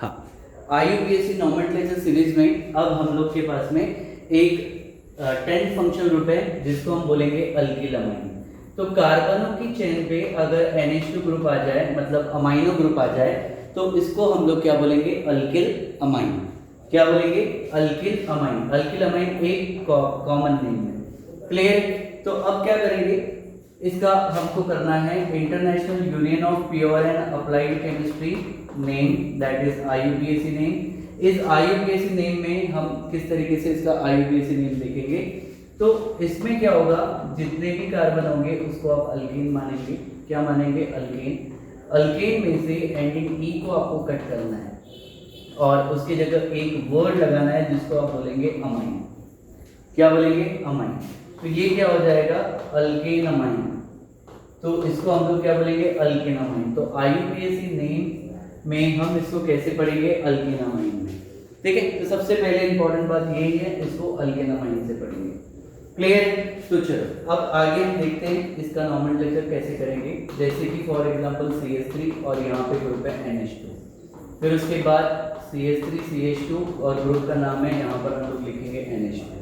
हाँ, IUPAC nomenclature series में अब हम लोग के पास में एक 10 फंक्शनल ग्रुप है जिसको हम बोलेंगे अल्किल अमाइन। तो कार्बनों की चेन पे अगर NH2 ग्रुप आ जाए, मतलब अमाइनो ग्रुप आ जाए, तो इसको हम लोग क्या बोलेंगे? Alkyl amine. क्या बोलेंगे? Alkyl amine. अल्किल अमाइन एक कॉमन नेम है। क्लियर? तो अब क्या करेंगे, इसका हमको करना है international union of pure and applied chemistry name, that is IUPAC name. इस IUPAC नेम में हम किस तरीके से इसका IUPAC नेम देखेंगे, तो इसमें क्या होगा, जितने भी कार्बन होंगे उसको आप अल्केन मानेंगे। क्या मानेंगे? अल्केन। अल्केन में से एंडिंग ई को आपको कट करना है और उसकी जगह एक वर्ड लगाना है जिसको आप बोलेंगे अमाइन। क्या बोलेंगे? अमाइन। तो ये क्या हो जाएगा? Alkane amine. तो इसको हम लोग क्या बोलेंगे? Alkane amine. तो IUPAC नेम में हम इसको कैसे पढ़ेंगे? अल्केन अमाइन में। ठीक है, तो सबसे पहले इंपॉर्टेंट बात यही है, इसको अल्केन अमाइन से पढ़ेंगे। क्लियर? तो चलो अब आगे हम देखते हैं इसका नॉमेनक्लेचर कैसे करेंगे। जैसे कि फॉर एग्जांपल CH3 और यहाँ पे ग्रुप है NH2, फिर उसके बाद CH3 CH2 और ग्रुप का नाम है, यहाँ पर हम लोग लिखेंगे NH2।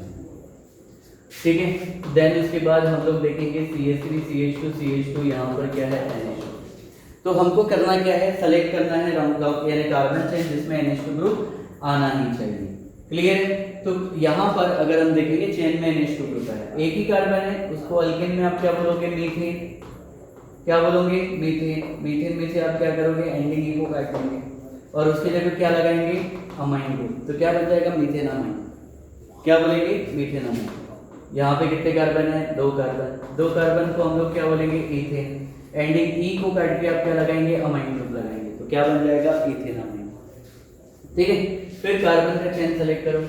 ठीक है, देन उसके बाद हम लोग देखेंगे CH3 CH2 CH2, यहाँ पर क्या है? NH2। तो हमको करना क्या है? सेलेक्ट करना है यानी कार्बन चेन जिसमें NH2 ग्रुप आना ही चाहिए। क्लियर है? तो यहाँ पर अगर हम देखेंगे चेन में NH2 ग्रुप है, एक ही कार्बन है, उसको अल्केन में आप क्या बोलोगे? मीथेन। क्या बोलोगे? मीथेन। मीथेन में से आप क्या करोगे? एंडिंग ई को काट देंगे और उसके जगह क्या लगाएंगे? Amine group. तो क्या बन जाएगा? Methane amine. क्या बोलेंगे? Methane amine. यहाँ पे कितने कार्बन है? 2 कार्बन। 2 कार्बन को हम लोग क्या बोलेंगे? ईथेन। एंडिंग ई को काट के आप क्या लगाएंगे? अमाइन ग्रुप लगाएंगे। तो क्या बन जाएगा? Ethane amine. ठीक है, फिर कार्बन का चेन सेलेक्ट करो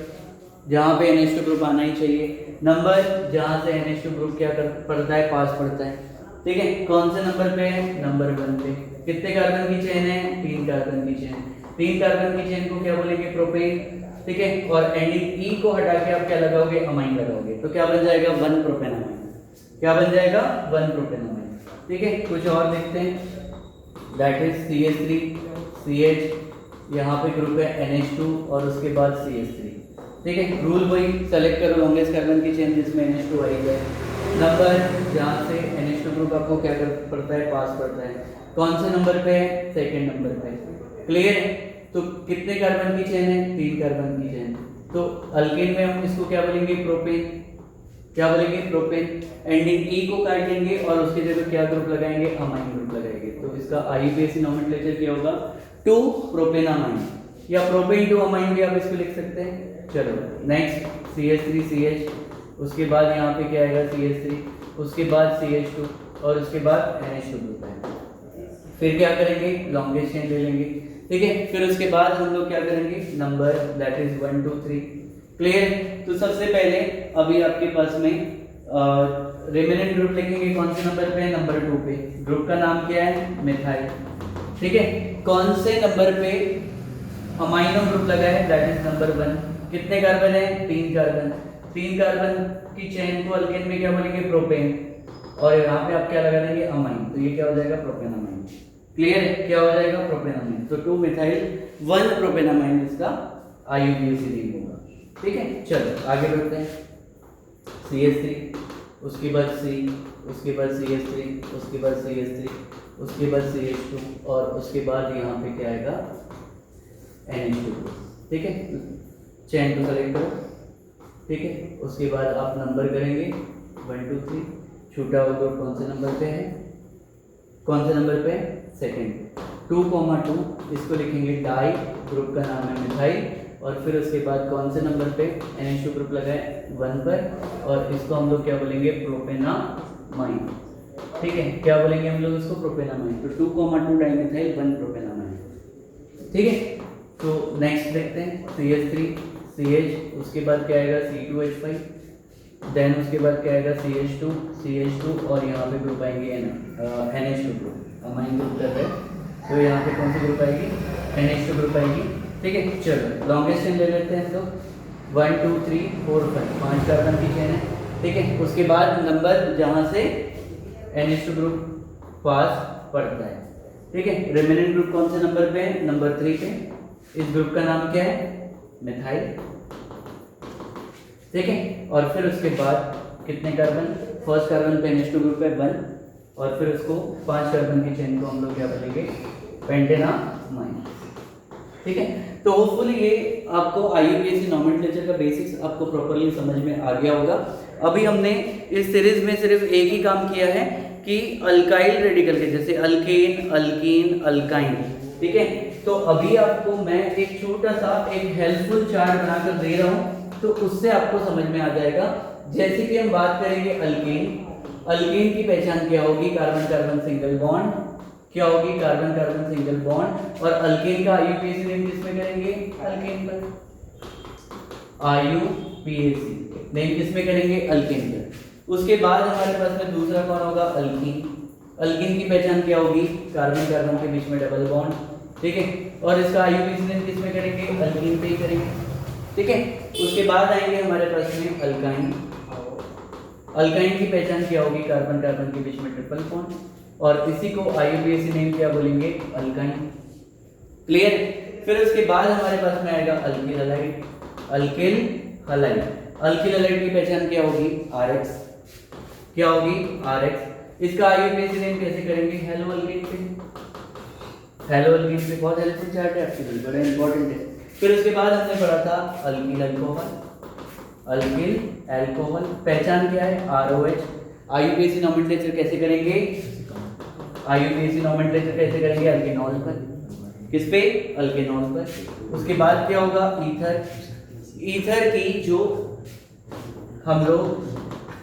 जहाँ पे NH2 ग्रुप आना ही चाहिए। नंबर जहाँ से NH2 ग्रुप क्या पड़ता है? पास पड़ता है। ठीक है, कौन से नंबर पे है? नंबर 1 पे। कितने कार्बन की चेन है? 3 कार्बन की चेन। 3 कार्बन की चेन को क्या बोलेंगे? प्रोपेन। ठीक है, और एंडिंग ई को हटा के आप क्या लगाओगे? अमाइन लगाओगे। तो क्या बन जाएगा? 1 प्रोपेन अमाइन। क्या बन जाएगा? 1 प्रोपेन अमाइन। ठीक है, कुछ और देखते हैं, दैट इज CH3 CH, यहाँ पे ग्रुप है NH2 और उसके बाद CH3। ठीक है, रूल वही, सेलेक्ट करो लॉन्गेस्ट कार्बन की चेन जिसमें NH2 आई है। नंबर जहाँ से NH2 ग्रुप आपको क्या पड़ता है? पास पड़ता है। कौन से नंबर पे है? सेकंड नंबर पे। क्लियर? तो कितने कार्बन की चेन है? 3 कार्बन की चेन। तो अल्केन में हम इसको क्या बोलेंगे? प्रोपेन। क्या बोलेंगे? प्रोपेन। एंडिंग ई को काट देंगे और उसकी जगह क्या ग्रुप लगाएंगे? अमाइन ग्रुप लगाएंगे। तो इसका IUPAC नॉमेनक्लेचर क्या होगा? 2 प्रोपेन अमाइन, या प्रोपेन 2 अमाइन भी आप इसको लिख सकते हैं। चलो नेक्स्ट CH3 CH, उसके बाद यहाँ पे क्या आएगा? CH3, उसके बाद CH2 और उसके बाद NH2 ग्रुप है। फिर क्या करेंगे? लॉन्गेस्ट चेन ले लेंगे। ठीक है, फिर उसके बाद हम लोग क्या करेंगे? Number, that is 1 2 3। क्लियर? तो सबसे पहले अभी आपके पास में रिमेनेंट ग्रुप लिखेंगे। कौन से नंबर पे? नंबर 2 पे। ग्रुप का नाम क्या है? मिथाइल। ठीक है, कौन से नंबर पे अमाइनो ग्रुप लगा है? That is number 1। कितने कार्बन है? 3 कार्बन। 3 कार्बन की चेन को अल्केन में क्या बोलेंगे? प्रोपेन, और यहाँ पे आप क्या लगा देंगे? अमाइन। तो ये क्या हो जाएगा? Propane amine. क्लियर है? क्या हो जाएगा? Propane amine. तो 2 मिथाइल 1 प्रोपेन अमाइन इसका IUPAC नेम होगा। ठीक है, चलो आगे बढ़ते हैं। CH3, उसके बाद C, उसके बाद CH3, उसके बाद CH3, उसके बाद CH2 और उसके बाद यहाँ पे क्या आएगा? NH2। ठीक है, चेन को सेलेक्ट करो। ठीक है, उसके बाद आप नंबर करेंगे 1 2 3। छूटा हुआ ग्रुप कौन से नंबर पे है? कौन से नंबर पे है? सेकंड। 2,2 इसको लिखेंगे डाई, ग्रुप का नाम है मिथाइल, और फिर उसके बाद कौन से नंबर पे? NH2 ग्रुप लगा है 1 पर, और इसको हम लोग क्या बोलेंगे? प्रोपेनामाइन। ठीक है, क्या बोलेंगे हम लोग इसको? प्रोपेनामाइन। तो 2,2 डाइमिथाइल 1 प्रोपेनामाइन। ठीक है, तो नेक्स्ट देखते हैं CH3 CH, उसके बाद क्या आएगा? C2H5, देन उसके बाद क्या आएगा? CH2 CH2 और यहाँ पे ग्रुप आएंगे NH2 ग्रुप। अमाइन ग्रुप कर रहे हैं तो यहाँ पे कौन सी ग्रुप आएगी? NH2 ग्रुप आएगी। ठीक है, चलो लॉन्गेस्ट चेन ले लेते हैं। तो 1 2 3 4 5 5 कार्बन की चेन है। ठीक है, उसके बाद नंबर जहाँ से NH2 ग्रुप पास पड़ता है। ठीक है, रिमेनेंट ग्रुप कौन से नंबर पे है? नंबर 3 पे। इस ग्रुप का नाम क्या है, मिथाइल, ठीक है। और फिर उसके बाद कितने कार्बन, फर्स्ट कार्बन पे NH2 ग्रुप है 1, और फिर उसको 5 कार्बन की चेन को हम लोग क्या बोलेंगे, पेंटेनामाइन, ठीक है। तो होपफुली ये आपको IUPAC नोमेनक्लेचर का बेसिक्स आपको प्रॉपर्ली समझ में आ गया होगा। अभी हमने इस सीरीज में सिर्फ एक ही काम किया है कि अल्काइल रेडिकल के, जैसे अल्केन, अल्कीन, अल्काइन, ठीक है। तो अभी आपको मैं एक छोटा सा एक हेल्पफुल चार्ट बनाकर दे रहा हूँ, तो उससे आपको समझ में आ जाएगा। जैसे कि हम बात करेंगे अल्केन, अल्केन की पहचान क्या होगी, कार्बन कार्बन सिंगल बॉन्ड, क्या होगी, कार्बन कार्बन सिंगल बॉन्ड। और अल्केन का IUPAC नेम किसमें करेंगे, अल्केन पर, IUPAC नेम किसमें करेंगे, अल्केन पर। उसके बाद हमारे पास में दूसरा कौन होगा, अल्कीन। अल्कीन की पहचान क्या होगी, कार्बन कार्बन के बीच में डबल बॉन्ड, ठीक है। और इसका IUPAC नेम किसमें करेंगे, अल्कीन पे ही करेंगे, ठीक है। उसके बाद आएंगे हमारे पास में अल्काइन। अल्काइन की पहचान क्या होगी, कार्बन कार्बन के बीच में ट्रिपल बॉन्ड, और इसी को IUPAC नेम क्या बोलेंगे, अल्काइन, क्लियर। फिर उसके बाद हमारे पास में आएगा alkyl halide. Alkyl halide, alkyl halide की पहचान क्या होगी, RX, क्या होगी, RX। इसका IUPAC नेम कैसे करेंगे, हेलो अल्किन पे, हेलो अल्किन पे, बहुत हेल्पफुल चार्ट है आपके लिए, बड़ा इंपॉर्टेंट है। फिर उसके बाद हमने पढ़ा था अल्किल अल्कोहल, अल्किल अल्कोहल पहचान क्या है, ROH। IUPAC नोमेनक्लेचर कैसे करेंगे, IUPAC नोमेनक्लेचर कैसे करेंगे, अल्केनॉल पर, किस पे, अल्केनॉल पर। उसके बाद क्या होगा, ईथर। ईथर की जो हम लोग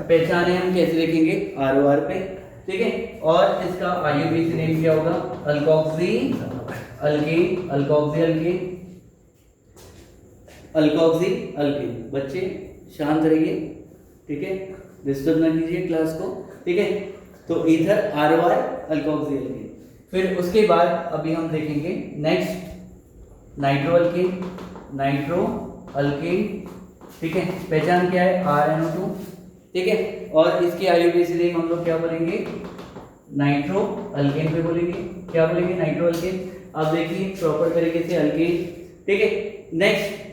पहचाने हम कैसे लिखेंगे, ROR पे, ठीक है। और इसका IUPAC नेम क्या होगा, alkoxy alkyne, alkoxy alkyne, alkoxy alkyne. बच्चे शांत रहिए, ठीक है, डिस्टर्ब ना कीजिए क्लास को, ठीक है। तो ईथर, ROR, अल्कोक्सी अल्कीन। फिर उसके बाद अभी हम देखेंगे next nitro alkyne, nitro alkyne, ठीक है। पहचान क्या है, RNO2, ठीक है। और इसके IUPAC नेम हम लोग क्या बोलेंगे, नाइट्रो अल्केन पे बोलेंगे, क्या बोलेंगे, नाइट्रो अल्केन। अब देखिए प्रॉपर तरीके से अल्केन, ठीक है। नेक्स्ट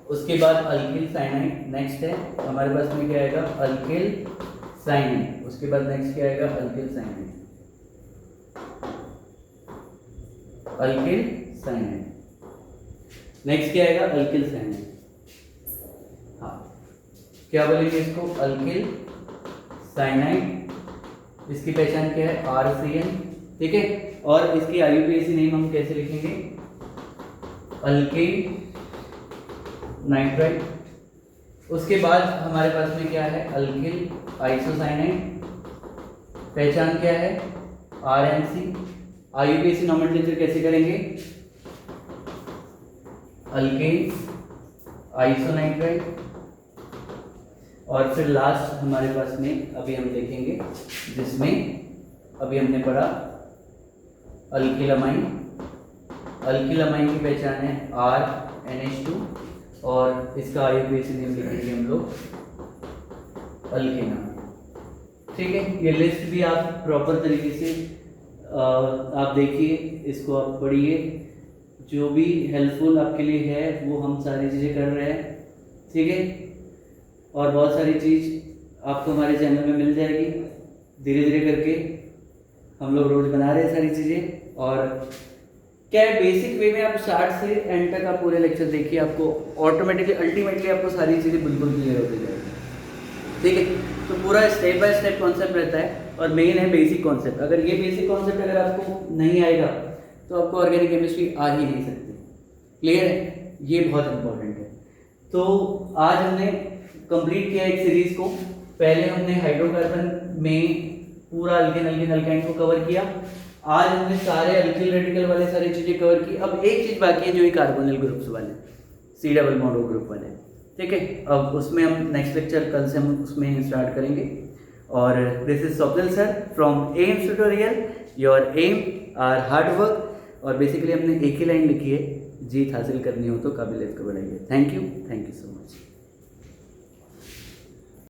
उसके बाद अल्किल साइनाइड, नेक्स्ट है हमारे पास में क्या आएगा, अल्किल साइनाइड। उसके बाद नेक्स्ट क्या आएगा, alkyl cyanide, alkyl cyanide. Next क्या आएगा, अल्किल साइनाइड, हाँ क्या बोलेंगे इसको, अल्किल साइनाइड। इसकी पहचान क्या है, RCN, ठीक है। और इसकी IUPAC नेम हम कैसे लिखेंगे, अल्किल नाइट्राइड। उसके बाद हमारे पास में क्या है, अल्किल आइसोसाइनाइड, पहचान क्या है, RNC। IUPAC नोमेनक्लेचर कैसे करेंगे, अल्किल आइसोनाइट्राइड। और फिर लास्ट हमारे पास में अभी हम देखेंगे, जिसमें अभी हमने पढ़ा अल्किलामाइन। अल्किलामाइन की पहचान है RNH2, और इसका IUPAC नेम लिखेंगे हम लोग अल्केना, ठीक है। ये लिस्ट भी आप प्रॉपर तरीके से आप देखिए, इसको आप पढ़िए, जो भी हेल्पफुल आपके लिए है वो हम सारी चीज़ें कर रहे हैं, ठीक है। और बहुत सारी चीज़ आपको हमारे चैनल में मिल जाएगी, धीरे धीरे करके हम लोग रोज़ बना रहे हैं सारी चीज़ें। और क्या है, बेसिक वे में आप स्टार्ट से एंड तक आप पूरे लेक्चर देखिए, आपको ऑटोमेटिकली अल्टीमेटली आपको सारी चीज़ें बिल्कुल क्लियर होती जाएगी, ठीक है। तो पूरा स्टेप बाय स्टेप कॉन्सेप्ट रहता है, और मेन है बेसिक कॉन्सेप्ट। अगर ये बेसिक कॉन्सेप्ट अगर आपको नहीं आएगा तो आपको ऑर्गेनिक केमिस्ट्री आ ही नहीं सकती, क्लियर है, ये बहुत इंपॉर्टेंट है। तो आज हमने कंप्लीट किया एक सीरीज को। पहले हमने हाइड्रोकार्बन में पूरा अल्केन अल्कीन अल्काइन को कवर किया, आज हमने सारे अल्किल रेडिकल वाले सारी चीज़ें कवर की। अब एक चीज़ बाकी है जो ये कार्बोनिल ग्रुप्स वाले, C double bond O group वाले, ठीक है। अब उसमें हम नेक्स्ट लेक्चर कल से हम उसमें स्टार्ट करेंगे। और this is Swapnil sir from Aims tutorial, your aim our hard work. और बेसिकली हमने एक ही लाइन लिखी है, जीत हासिल करनी हो तो काबिलियत को बढ़ाइए। Thank you so much.